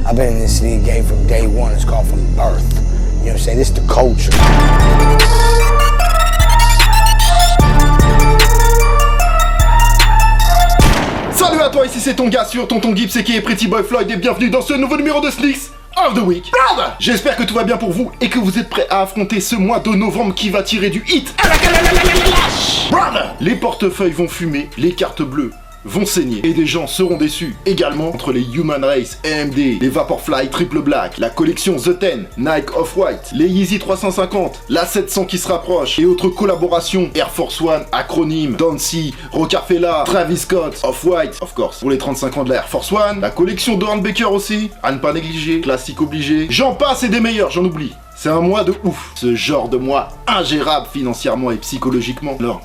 I've been in this league game from day one. It's called from birth. You know what I'm saying? This is the culture. Salut à toi, ici c'est ton gars sûr, Tonton Gibbs et qui est Pretty Boy Floyd et bienvenue dans ce nouveau numéro de Sneaks of the Week. Brother, j'espère que tout va bien pour vous et que vous êtes prêts à affronter ce mois de novembre qui va tirer du hit. Brother, les portefeuilles vont fumer, les cartes bleues vont saigner et des gens seront déçus également entre les Human Race, AMD, les Vaporfly Triple Black, la collection The 10, Nike Off-White, les Yeezy 350, la 700 qui se rapproche et autres collaborations Air Force One, Acronyme, Dancy, Rockefeller, Travis Scott, Off-White, of course, pour les 35 ans de la Air Force One, la collection de Hornbaker aussi, à ne pas négliger, classique obligé, j'en passe et des meilleurs, j'en oublie. C'est un mois de ouf. Ce genre de mois ingérable financièrement et psychologiquement. Alors,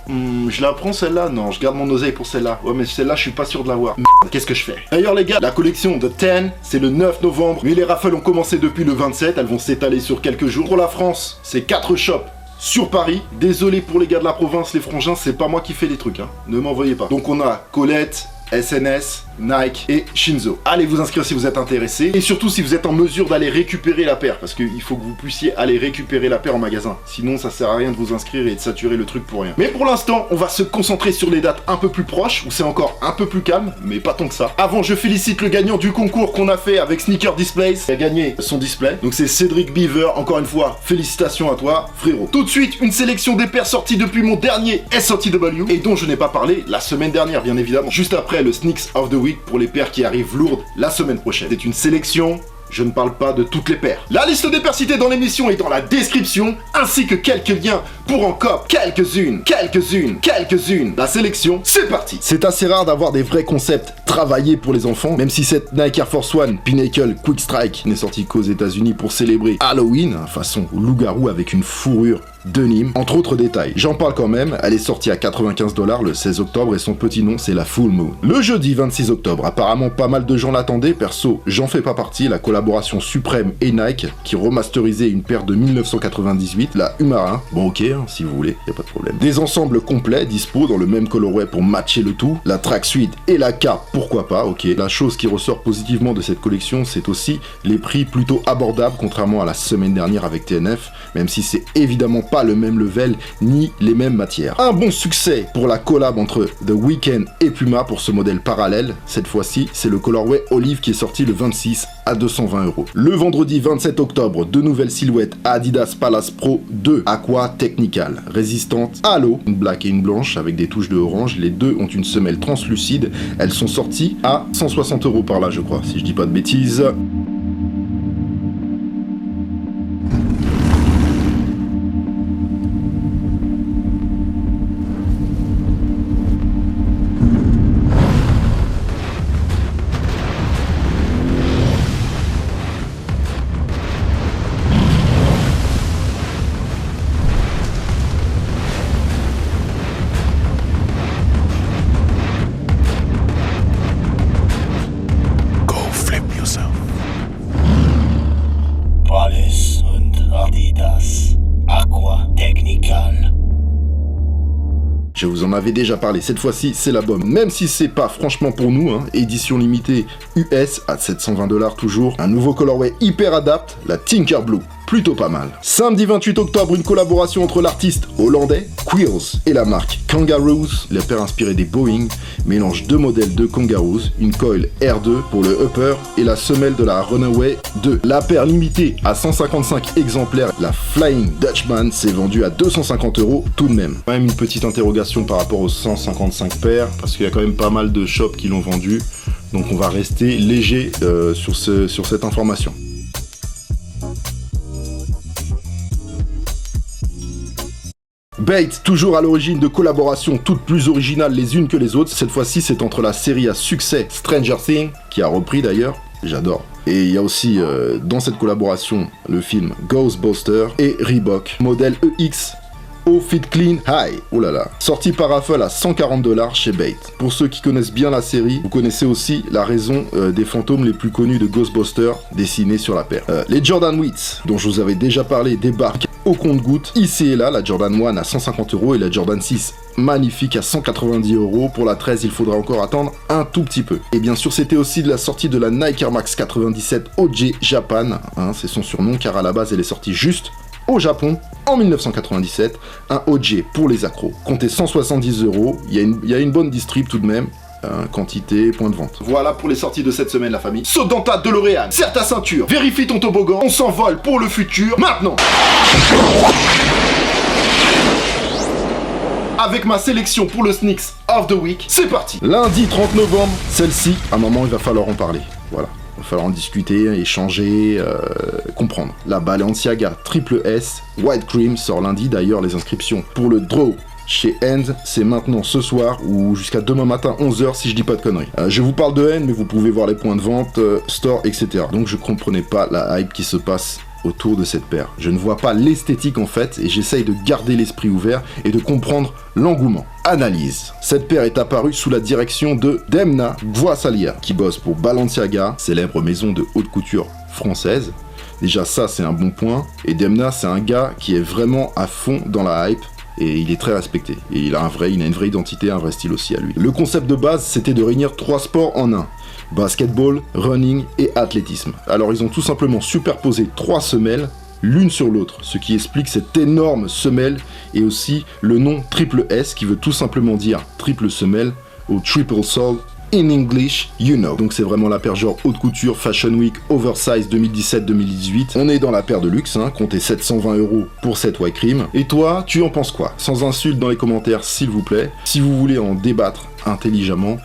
je la prends celle-là? Non, je garde mon oseille pour celle-là. Ouais, mais celle-là, je suis pas sûr de l'avoir. Qu'est-ce que je fais? D'ailleurs, les gars, la collection de 10, c'est le 9 novembre. Mais les raffles ont commencé depuis le 27. Elles vont s'étaler sur quelques jours. Pour la France, c'est 4 shops sur Paris. Désolé pour les gars de la province, les frangins, c'est pas moi qui fais les trucs, hein. Ne m'envoyez pas. Donc, on a Colette, SNS, Nike et Shinzo. Allez vous inscrire si vous êtes intéressé et surtout si vous êtes en mesure d'aller récupérer la paire parce qu'il faut que vous puissiez aller récupérer la paire en magasin. Sinon ça sert à rien de vous inscrire et de saturer le truc pour rien. Mais pour l'instant, on va se concentrer sur les dates un peu plus proches où c'est encore un peu plus calme, mais pas tant que ça. Avant, je félicite le gagnant du concours qu'on a fait avec Sneaker Displays. Il a gagné son display. Donc c'est Cédric Beaver. Encore une fois, félicitations à toi, frérot. Tout de suite, une sélection des paires sorties depuis mon dernier SOTW et dont je n'ai pas parlé la semaine dernière, bien évidemment. Juste après le Sneaks of the Week pour les paires qui arrivent lourdes la semaine prochaine. C'est une sélection, je ne parle pas de toutes les paires. La liste des paires citées dans l'émission est dans la description, ainsi que quelques liens pour en cop quelques-unes. La sélection, c'est parti. C'est assez rare d'avoir des vrais concepts travaillés pour les enfants, même si cette Nike Air Force One Pinnacle Quick Strike n'est sortie qu'aux États-Unis pour célébrer Halloween, façon loup-garou avec une fourrure de Nîmes, entre autres détails. J'en parle quand même, elle est sortie à 95 $ le 16 octobre et son petit nom c'est la Full Moon. Le jeudi 26 octobre, apparemment pas mal de gens l'attendaient, perso j'en fais pas partie, la collaboration Supreme et Nike qui remasterisait une paire de 1998, la Humarin, bon ok hein, si vous voulez, y a pas de problème. Des ensembles complets dispo dans le même colorway pour matcher le tout, la tracksuit et la cape pourquoi pas, ok. La chose qui ressort positivement de cette collection c'est aussi les prix plutôt abordables contrairement à la semaine dernière avec TNF, même si c'est évidemment pas le même level ni les mêmes matières. Un bon succès pour la collab entre The Weeknd et Puma pour ce modèle parallèle. Cette fois-ci, c'est le colorway Olive qui est sorti le 26 à 220 €. Le vendredi 27 octobre, deux nouvelles silhouettes Adidas Palace Pro 2 Aqua Technical, résistantes à l'eau, une black et une blanche avec des touches de orange. Les deux ont une semelle translucide. Elles sont sorties à 160 € par là, je crois, si je dis pas de bêtises. Palace und Adidas Aqua Technical. Je vous en avais déjà parlé, cette fois-ci c'est la bombe, même si c'est pas franchement pour nous, hein. Édition limitée US à 720 $ toujours, un nouveau colorway hyper adapt, la Tinker Blue. Plutôt pas mal. Samedi 28 octobre, une collaboration entre l'artiste hollandais Quills et la marque Kangaroos. La paire inspirée des Boeing mélange deux modèles de Kangaroos, une coil R2 pour le upper et la semelle de la Runaway 2. La paire limitée à 155 exemplaires, la Flying Dutchman s'est vendue à 250 € tout de même. Quand même une petite interrogation par rapport aux 155 paires, parce qu'il y a quand même pas mal de shops qui l'ont vendu. Donc on va rester léger sur cette information. Bait, toujours à l'origine de collaborations toutes plus originales les unes que les autres. Cette fois-ci, c'est entre la série à succès Stranger Things, qui a repris d'ailleurs, j'adore. Et il y a aussi dans cette collaboration le film Ghostbusters et Reebok, modèle EX au Fit Clean High. Oh là là. Sorti par raffle à 140 $ chez Bait. Pour ceux qui connaissent bien la série, vous connaissez aussi la raison des fantômes les plus connus de Ghostbusters dessinés sur la paire. Les Jordan Wheats, dont je vous avais déjà parlé, débarquent au compte-gouttes. Ici et là, la Jordan 1 à 150 € et la Jordan 6 magnifique à 190 €. Pour la 13, il faudra encore attendre un tout petit peu. Et bien sûr, c'était aussi de la sortie de la Nike Air Max 97 OG Japan, hein, c'est son surnom car à la base elle est sortie juste au Japon en 1997, un OG pour les accros. Comptez 170 €, il y a une bonne distrib tout de même. Quantité, point de vente. Voilà pour les sorties de cette semaine, la famille. Saute dans ta DeLorean, serre ta ceinture, vérifie ton toboggan, on s'envole pour le futur, maintenant. Avec ma sélection pour le Sneaks of the Week, c'est parti. Lundi 30 novembre, celle-ci, à un moment il va falloir en parler. Voilà. Il va falloir en discuter, échanger, comprendre. La Balenciaga Triple S White Cream sort lundi. D'ailleurs, les inscriptions pour le draw chez End, c'est maintenant ce soir ou jusqu'à demain matin 11h si je dis pas de conneries. Je vous parle de End, mais vous pouvez voir les points de vente, store, etc. Donc je comprenais pas la hype qui se passe autour de cette paire. Je ne vois pas l'esthétique en fait et j'essaye de garder l'esprit ouvert et de comprendre l'engouement. Analyse. Cette paire est apparue sous la direction de Demna Gvasalia qui bosse pour Balenciaga, célèbre maison de haute couture française. Déjà ça c'est un bon point et Demna c'est un gars qui est vraiment à fond dans la hype. Et il est très respecté. Et il a une vraie identité, un vrai style aussi à lui. Le concept de base, c'était de réunir 3 sports en un. Basketball, running et athlétisme. Alors ils ont tout simplement superposé 3 semelles, l'une sur l'autre, ce qui explique cette énorme semelle et aussi le nom Triple S qui veut tout simplement dire triple semelle ou triple sole. In English, you know. Donc c'est vraiment la paire genre haute couture, Fashion Week, Oversize 2017-2018. On est dans la paire de luxe, hein, comptez 720 € pour cette White Cream. Et toi, tu en penses quoi? Sans insulte dans les commentaires, s'il vous plaît. Si vous voulez en débattre intelligemment,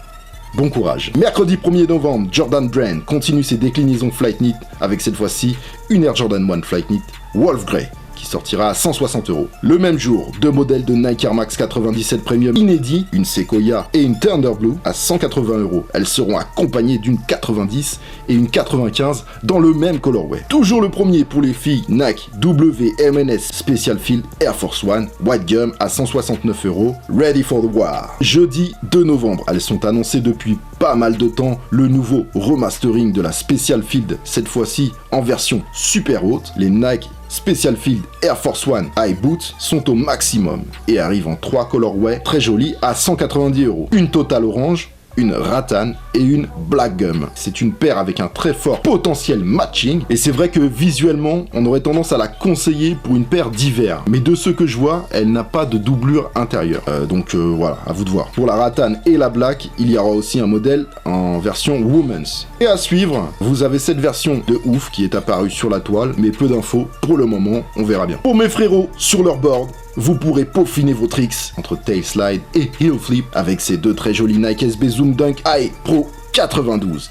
bon courage. Mercredi 1er novembre, Jordan Brand continue ses déclinaisons Flight Knit avec cette fois-ci une Air Jordan 1 Flight Knit Wolf Grey qui sortira à 160 €. Le même jour, 2 modèles de Nike Air Max 97 Premium inédits, une Sequoia et une Thunder Blue à 180 €. Elles seront accompagnées d'une 90 et une 95 dans le même colorway. Toujours le premier pour les filles, Nike WMNS Special Field Air Force One White Gum à 169 €. Ready for the war. Jeudi 2 novembre, elles sont annoncées depuis pas mal de temps, le nouveau remastering de la Special Field, cette fois-ci en version super haute. Les Nike Special Field Air Force One High Boots sont au maximum et arrivent en 3 colorways très jolis à 190 €. Une totale orange, une ratane et une black gum. C'est une paire avec un très fort potentiel matching et c'est vrai que visuellement on aurait tendance à la conseiller pour une paire d'hiver, mais de ce que je vois elle n'a pas de doublure intérieure, donc voilà, à vous de voir. Pour la ratane et la black il y aura aussi un modèle en version women's. Et à suivre, vous avez cette version de ouf qui est apparue sur la toile, mais peu d'infos pour le moment, on verra bien. Pour mes frérots sur leur board, vous pourrez peaufiner vos tricks entre tail slide et heel flip avec ces 2 très jolis Nike SB Zoom Dunk High Pro 92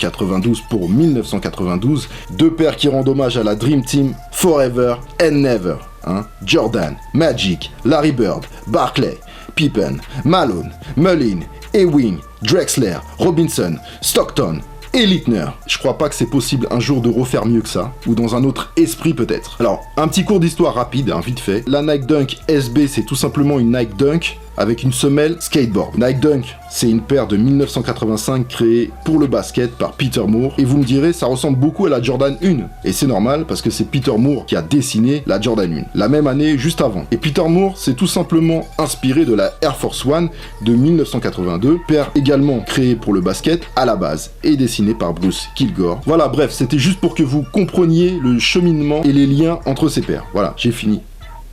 pour 1992, 2 paires qui rendent hommage à la Dream Team Forever and Never, hein. Jordan, Magic, Larry Bird, Barkley, Pippen, Malone, Mullin, Ewing, Drexler, Robinson, Stockton et Littner. Je crois pas que c'est possible un jour de refaire mieux que ça, ou dans un autre esprit peut-être. Alors, un petit cours d'histoire rapide, hein, vite fait. La Nike Dunk SB, c'est tout simplement une Nike Dunk avec une semelle skateboard. Nike Dunk, c'est une paire de 1985 créée pour le basket par Peter Moore. Et vous me direz, ça ressemble beaucoup à la Jordan 1. Et c'est normal parce que c'est Peter Moore qui a dessiné la Jordan 1, la même année juste avant. Et Peter Moore s'est tout simplement inspiré de la Air Force One de 1982, paire également créée pour le basket à la base et dessinée par Bruce Kilgore. Voilà, bref, c'était juste pour que vous compreniez le cheminement et les liens entre ces paires. Voilà, j'ai fini.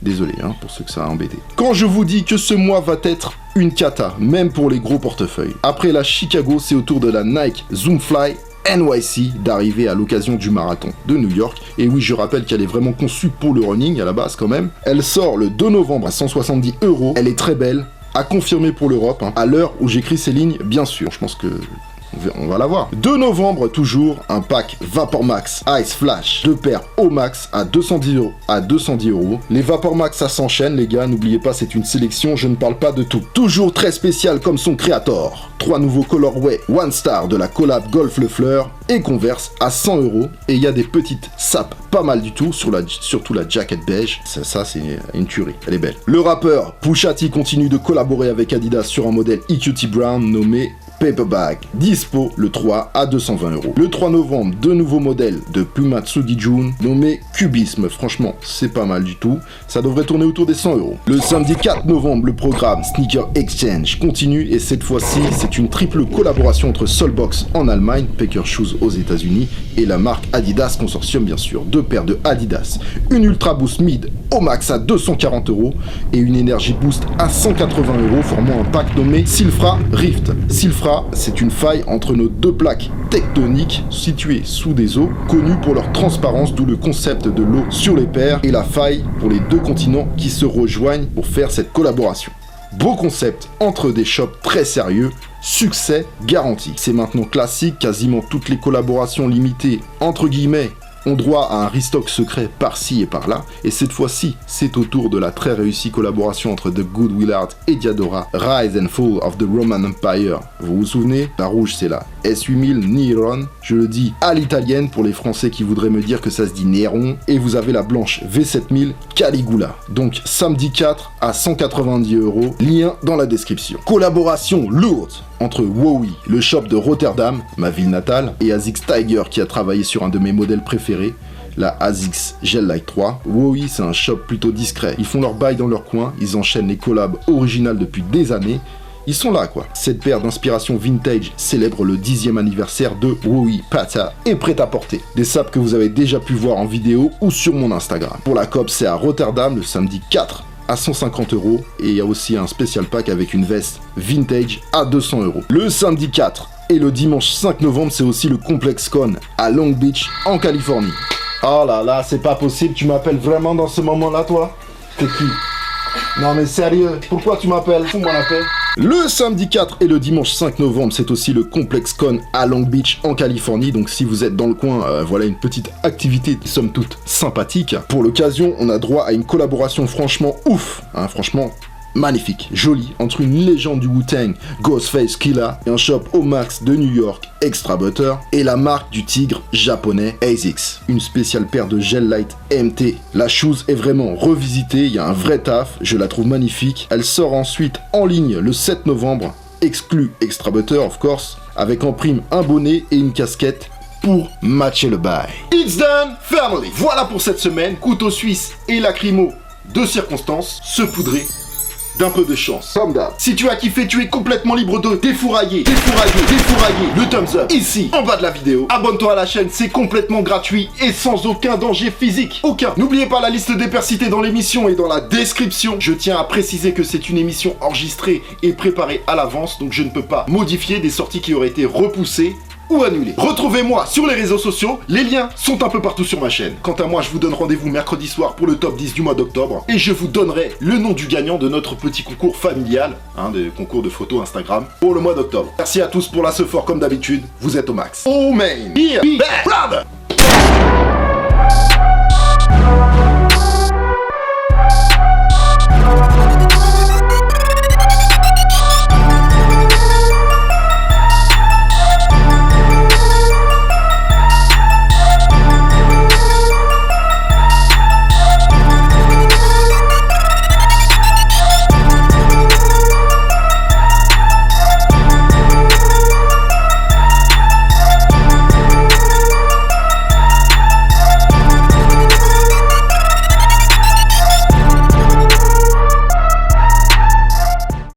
Désolé pour ceux que ça a embêté. Quand je vous dis que ce mois va être une cata, même pour les gros portefeuilles. Après la Chicago, c'est au tour de la Nike Zoomfly NYC d'arriver à l'occasion du marathon de New York. Et oui, je rappelle qu'elle est vraiment conçue pour le running à la base quand même. Elle sort le 2 novembre à 170 €. Elle est très belle, à confirmer pour l'Europe, à l'heure où j'écris ces lignes, bien sûr. Je pense que on va la voir. 2 novembre, toujours, un pack Vapor Max Ice Flash, 2 paires au max à 210 €. Les Vapor Max, ça s'enchaîne, les gars. N'oubliez pas, c'est une sélection, je ne parle pas de tout. Toujours très spécial comme son créateur. 3 nouveaux colorways One Star de la collab Golf Le Fleur et Converse à 100 €. Et il y a des petites sapes pas mal du tout, surtout la jacket beige. Ça c'est une tuerie, elle est belle. Le rappeur Pusha T continue de collaborer avec Adidas sur un modèle EQT Brown nommé Paperback, dispo le 3 à 220 €. Le 3 novembre, deux nouveaux modèles de Puma Tsugi-jun nommés Cubisme. Franchement, c'est pas mal du tout. Ça devrait tourner autour des 100 €. Le samedi 4 novembre, le programme Sneaker Exchange continue et cette fois-ci, c'est une triple collaboration entre Soulbox en Allemagne, Packer Shoes aux États-Unis et la marque Adidas Consortium bien sûr. Deux paires de Adidas, une Ultra Boost Mid au max à 240 € et une Energy Boost à 180 € formant un pack nommé Silfra Rift. Silfra, c'est une faille entre nos deux plaques tectoniques situées sous des eaux, connues pour leur transparence, d'où le concept de l'eau sur les paires et la faille pour les deux continents qui se rejoignent pour faire cette collaboration. Beau concept entre des shops très sérieux, succès garanti. C'est maintenant classique, quasiment toutes les collaborations limitées entre guillemets ont droit à un restock secret par-ci et par-là, et cette fois-ci, c'est au tour de la très réussie collaboration entre The Good Willard et Diadora, Rise and Fall of the Roman Empire. Vous vous souvenez? La rouge, c'est la S8000 Neron, je le dis à l'italienne pour les Français qui voudraient me dire que ça se dit Néron, et vous avez la blanche V7000 Caligula. Donc samedi 4 à 190 €, lien dans la description. Collaboration lourde entre Wowi, le shop de Rotterdam, ma ville natale, et Asics Tiger qui a travaillé sur un de mes modèles préférés, la Asics Gel Light 3. Wowi, c'est un shop plutôt discret. Ils font leur bail dans leur coin, ils enchaînent les collabs originales depuis des années. Ils sont là quoi. Cette paire d'inspiration vintage célèbre le 10e anniversaire de Wowi Pata et prêt à porter. Des sapes que vous avez déjà pu voir en vidéo ou sur mon Instagram. Pour la COP, c'est à Rotterdam le samedi 4 à 150 € et il y a aussi un spécial pack avec une veste vintage à 200 €. Le samedi 4 et le dimanche 5 novembre, c'est aussi le Complex Con à Long Beach en Californie. Oh là là, c'est pas possible, tu m'appelles vraiment dans ce moment-là toi? T'es qui? Non mais sérieux, pourquoi tu m'appelles? Fous-moi la paix. Le samedi 4 et le dimanche 5 novembre, c'est aussi le Complex Con à Long Beach en Californie. Donc si vous êtes dans le coin, voilà une petite activité somme toute sympathique. Pour l'occasion, on a droit à une collaboration franchement ouf, hein, franchement magnifique, jolie, entre une légende du Wu-Tang, Ghostface Killah, et un shop au max de New York, Extra Butter, et la marque du tigre japonais ASICS. Une spéciale paire de Gel Light MT. La shoes est vraiment revisitée, il y a un vrai taf, je la trouve magnifique. Elle sort ensuite en ligne le 7 novembre, exclu Extra Butter of course, avec en prime un bonnet et une casquette pour matcher le bail. It's done, family. Voilà pour cette semaine, couteau suisse et lacrymo de circonstance, se poudrer d'un peu de chance. Comme d'hab. Si tu as kiffé, tu es complètement libre de défourailler le thumbs up ici, en bas de la vidéo. Abonne-toi à la chaîne, c'est complètement gratuit et sans aucun danger physique. Aucun. N'oubliez pas la liste des pairs cités dans l'émission et dans la description. Je tiens à préciser que c'est une émission enregistrée et préparée à l'avance, donc je ne peux pas modifier des sorties qui auraient été repoussées ou annulé. Retrouvez-moi sur les réseaux sociaux, les liens sont un peu partout sur ma chaîne. Quant à moi, je vous donne rendez-vous mercredi soir pour le top 10 du mois d'octobre et je vous donnerai le nom du gagnant de notre petit concours familial, des concours de photos Instagram pour le mois d'octobre. Merci à tous pour la sephore comme d'habitude, vous êtes au max. Oh man, here, back, brother.